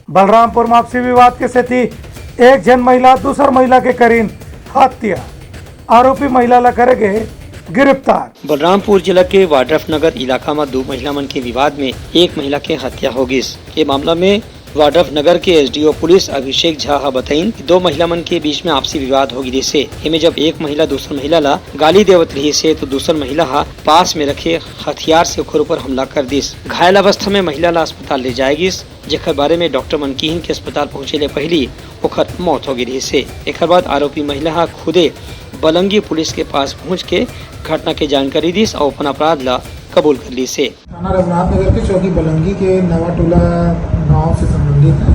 बलरामपुर में आपसी विवाद के सेती एक जन महिला दूसर महिला के करीन हत्या, आरोपी महिला ला करेगे गिरफ्तार। बलरामपुर जिला के वाड्रफनगर इलाका में दो महिला मन के विवाद में एक महिला के हत्या हो गई। ये मामला में वाड्रफनगर के एसडीओ पुलिस अभिषेक झा बताइन कि दो महिला मन के बीच में आपसी विवाद हो गई से इनमें जब एक महिला दूसर महिला ला गाली देवत रही से तो दूसर महिला पास में रखे हथियार से ओकर ऊपर हमला कर दिस। घायल अवस्था में महिला ला अस्पताल ले जाएगी, जेकर बारे में डॉक्टर मन कीन के अस्पताल पहुँचे ले पहली ओकर मौत हो गई से। एक बाद आरोपी महिला खुदे बलंगी पुलिस के पास पहुँच के घटना की जानकारी दी और अपन अपराध ला कबूल कर ली से। थाना रघुनाथ नगर के चौकी बलंगी के नवा टोला गाँव से संबंधित है।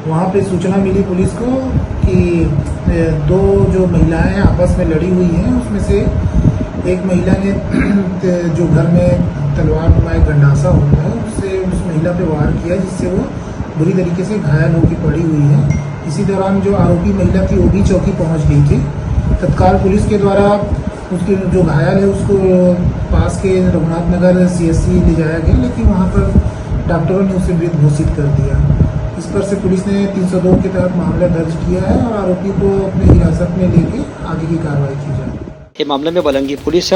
वहाँ पे सूचना मिली पुलिस को कि दो जो महिलाएं आपस में लड़ी हुई हैं, उसमें से एक महिला ने जो घर में तलवार नुमा गंडासा होता है उससे उस महिला पे वार किया, जिससे वो बुरी तरीके से घायल होकर पड़ी हुई है। इसी दौरान जो आरोपी महिला थी वो भी चौकी पहुँच गई थी। तत्काल पुलिस के द्वारा उसके जो घायल है उसको पास के रघुनाथ नगर सीएससी ले जाया गया, लेकिन वहाँ पर डॉक्टरों ने उसे मृत घोषित कर दिया। इस पर से पुलिस ने 302 के तहत मामला दर्ज किया है और आरोपी को अपने हिरासत में लेके आगे की कार्रवाई की जाए। ये मामले में बलंगी पुलिस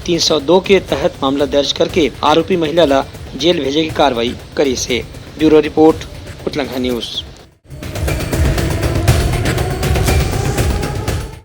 302 के तहत मामला दर्ज करके आरोपी महिला ला जेल भेजे की कार्रवाई करी से। ब्यूरो रिपोर्ट, उतलंघा न्यूज।